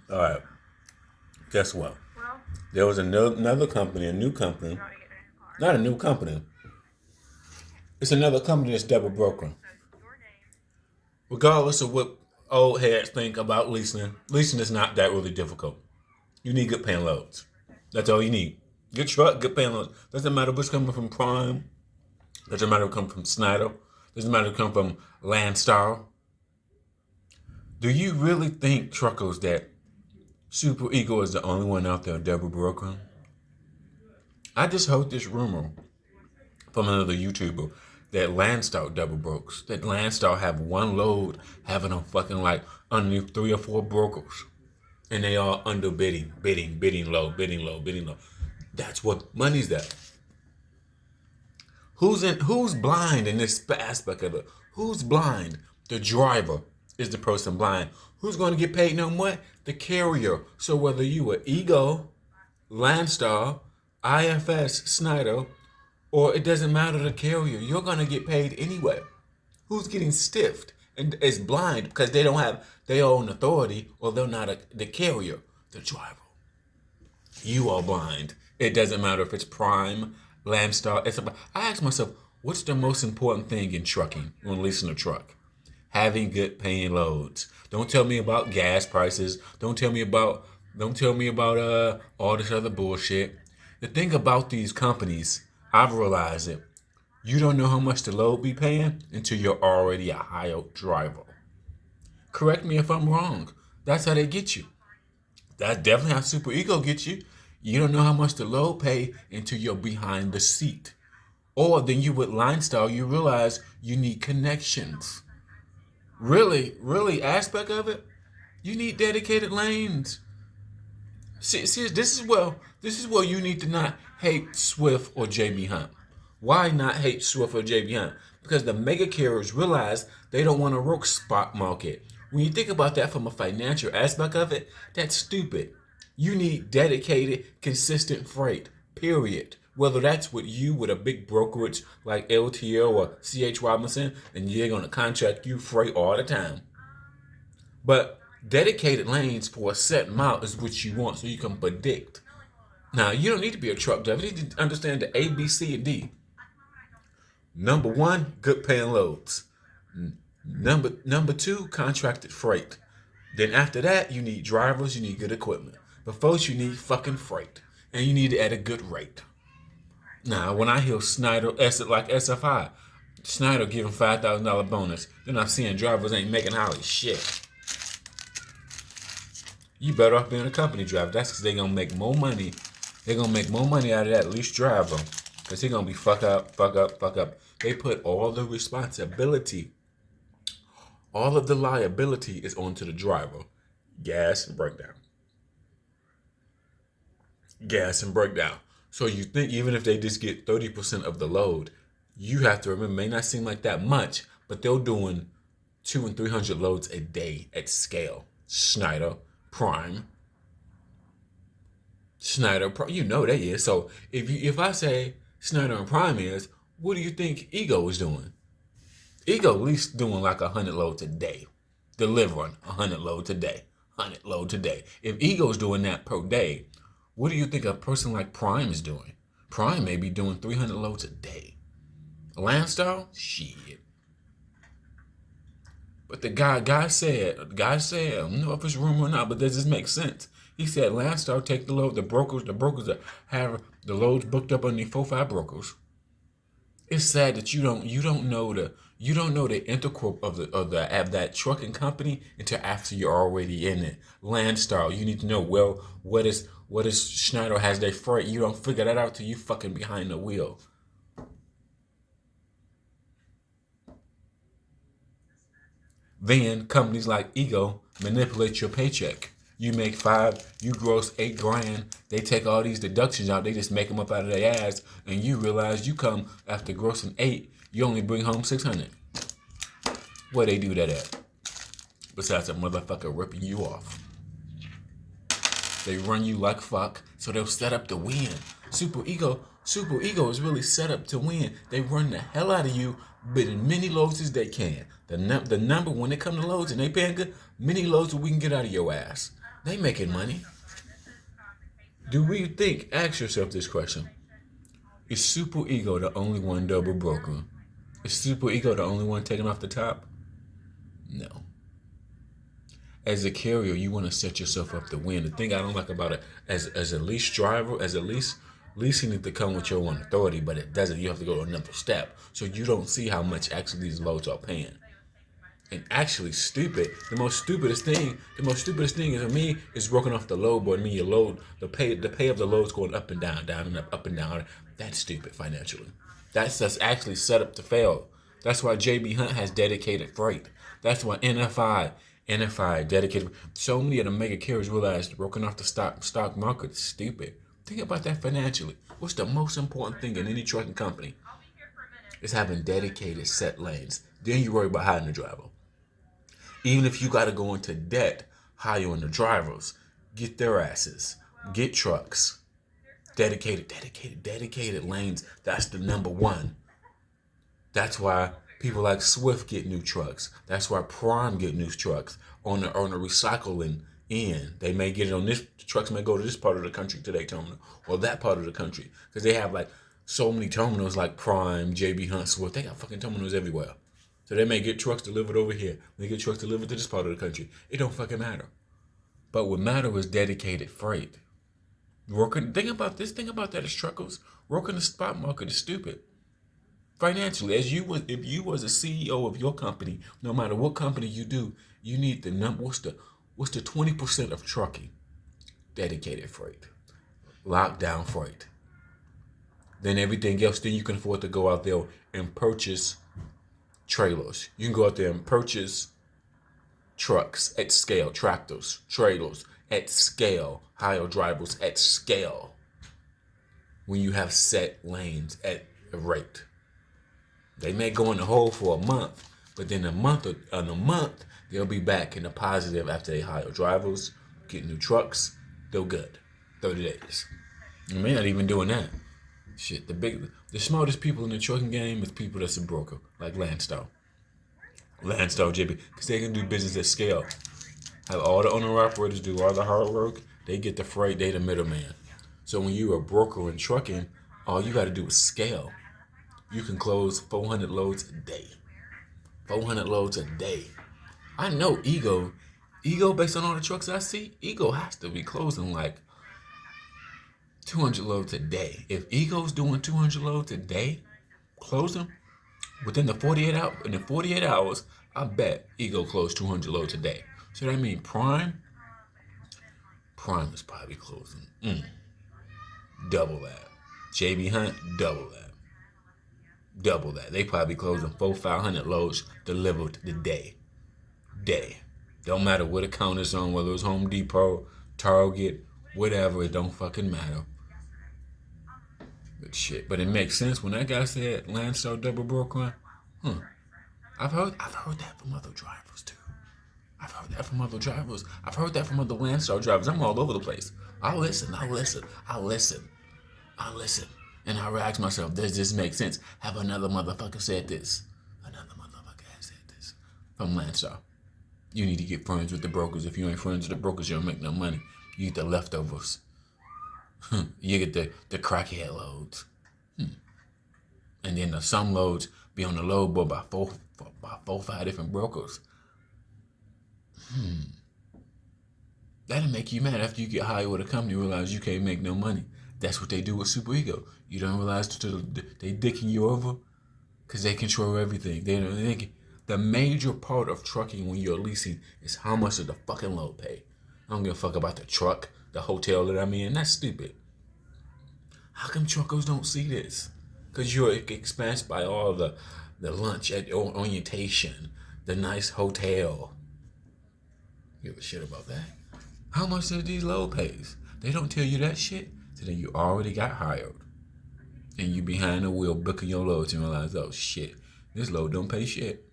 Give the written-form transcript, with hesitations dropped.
All right. Guess what? There was another company, a new company. Not a new company. It's another company that's double broken. Regardless of what old heads think about leasing is not that really difficult. You need good paying loads. That's all you need. Good truck, good paying loads. Doesn't matter what's coming from Prime. Doesn't matter if it comes from Snyder. Doesn't matter if it comes from Landstar. Do you really think, truckers, that Super Ego is the only one out there double broken? I just heard this rumor from another YouTuber that Landstar double brokes. That Landstar have one load having them fucking like underneath 3 or 4 brokers. And they all under bidding low, bidding low, bidding low. That's what money's that. Who's blind in this aspect of it? Who's blind? The driver is the person blind. Who's going to get paid no more? The carrier. So whether you are Ego, Landstar, IFS, Snyder, or it doesn't matter the carrier, you're going to get paid anyway. Who's getting stiffed and is blind because they don't have their own authority, or they're not the carrier, the driver. You are blind. It doesn't matter if it's Prime, Landstar. I ask myself, what's the most important thing in trucking when leasing a truck? Having good paying loads. Don't tell me about gas prices. Don't tell me about all this other bullshit. The thing about these companies, I've realized it. You don't know how much the load be paying until you're already a hired driver. Correct me if I'm wrong. That's how they get you. That's definitely how Super Ego gets you. You don't know how much the load pay until you're behind the seat. Or then you with Line Style, you realize you need connections. Really aspect of it, you need dedicated lanes. See, this is where you need to not hate Swift or JB Hunt. Why not hate Swift or JB Hunt? Because the mega carriers realize they don't want to work spot market. When you think about that from a financial aspect of it, that's stupid. You need dedicated, consistent freight, period. Whether that's with you with a big brokerage like LTL or CH Robinson, and they're going to contract you freight all the time. But dedicated lanes for a set amount is what you want so you can predict. Now, you don't need to be a truck driver. You need to understand the A, B, C, and D. Number one, good paying loads. Number two, contracted freight. Then after that, you need drivers, you need good equipment. But first, you need fucking freight. And you need it at a good rate. Now, when I hear Snyder, like SFI, Snyder giving $5,000 bonus, then I'm seeing drivers ain't making hardly shit. You better off being a company driver. That's because they're going to make more money. They're going to make more money out of that lease driver. Because he's going to be fuck up. They put all the responsibility, all of the liability is onto the driver. Gas and breakdown. So you think even if they just get 30% of the load, you have to remember, it may not seem like that much, but they're doing 200 and 300 loads a day at scale. Schneider, Prime. You know they is. So if I say Schneider and Prime is, what do you think Ego is doing? Ego at least doing like 100 loads a day. Delivering 100 loads a day. 100 loads a day. If Ego's doing that per day, what do you think a person like Prime is doing? Prime may be doing 300 loads a day. Landstar? Shit. But the guy said, I don't know if it's rumor or not, but does this make sense? He said Landstar take the load, the brokers that have the loads booked up on the 4-5 brokers. It's sad that you don't know the intercorp of that trucking company until after you're already in it. Landstar, you need to know, well, what is Schneider has their freight. You don't figure that out till you fucking behind the wheel. Then companies like Ego manipulate your paycheck. You make 5, you gross 8 grand. They take all these deductions out. They just make them up out of their ass, and you realize you come after grossing 8, you only bring home 600. Where they do that at? Besides a motherfucker ripping you off. They run you like fuck, so they'll set up to win. Super Ego is really set up to win. They run the hell out of you, but in many loads as they can. The number when they come to loads and they paying good, many loads we can get out of your ass. They making money. Do we think? Ask yourself this question: is Super Ego the only one double broken? Is Super Ego the only one taking off the top? No. As a carrier, you want to set yourself up to win. The thing I don't like about it, as a lease driver, as a leasing it to come with your own authority, but it doesn't. You have to go another step, so you don't see how much actually these loads are paying. And actually, stupid. The most stupidest thing is for me is working off the load board. I mean, your load, the pay of the loads going up and down, down and up and down. That's stupid financially. That's actually set up to fail. That's why JB Hunt has dedicated freight. That's why NFI dedicated. So many of the mega carriers realized working off the stock market is stupid. Think about that financially. What's the most important thing in any trucking company? Is having dedicated set lanes. Then you worry about hiring the driver. Even if you got to go into debt, hiring the drivers, get their asses, get trucks, dedicated lanes. That's the number one. That's why people like Swift get new trucks. That's why Prime get new trucks on the recycling end. They may get it on this. The trucks may go to this part of the country to their terminal or that part of the country because they have like so many terminals like Prime, JB Hunt, Swift. They got fucking terminals everywhere. So they may get trucks delivered over here. They get trucks delivered to this part of the country. It don't fucking matter. But what matters is dedicated freight. Think about that as truckers. Working the spot market is stupid. Financially, if you was a CEO of your company, no matter what company you do, you need the number. What's the 20% of trucking? Dedicated freight, lockdown freight. Then everything else, then you can afford to go out there and purchase trailers. You can go out there and purchase trucks at scale, tractors, trailers at scale, hire drivers at scale. When you have set lanes at a rate, they may go in the hole for a month, but then in a month they'll be back in the positive after they hire drivers, get new trucks. They're good. 30 days. You may not even doing that. Shit, the smartest people in the trucking game is people that's a broker, like Landstar, JB, because they can do business at scale. Have all the owner operators do all the hard work. They get the freight. They the middleman. So when you're a broker in trucking, all you got to do is scale. You can close 400 loads a day. 400 loads a day. I know Ego, based on all the trucks I see, Ego has to be closing like 200 loads a day. If Ego's doing 200 loads a day, closing within the 48 hours, I bet Ego closed 200 loads a day. So that means Prime is probably closing double that. JB Hunt, double that. They probably closing 500 loads delivered the day. Don't matter what account it's on, whether it's Home Depot, Target, whatever, it don't fucking matter. But shit, but it makes sense when that guy said Landstar double broke one. I've heard that from other drivers too. I've heard that from other Landstar drivers. I'm all over the place. I listen. And I ask myself, does this make sense? Have another motherfucker said this? Another motherfucker has said this from Landstar. You need to get friends with the brokers. If you ain't friends with the brokers, you don't make no money. You get the leftovers. You get the crackhead loads. And then some loads be on the load board by four, 5 different brokers. That'll make you mad after you get hired with a company, realize you can't make no money. That's what they do with Super Ego. You don't realize they dicking you over because they control everything. The major part of trucking when you're leasing is how much does the fucking load pay. I don't give a fuck about the truck, the hotel that I'm in. That's stupid. How come truckers don't see this? Because you're expensive by all the lunch at orientation, the nice hotel. Give a shit about that. How much do these load pays? They don't tell you that shit. So then you already got hired. And you behind the wheel booking your loads and realize, oh shit, this load don't pay shit.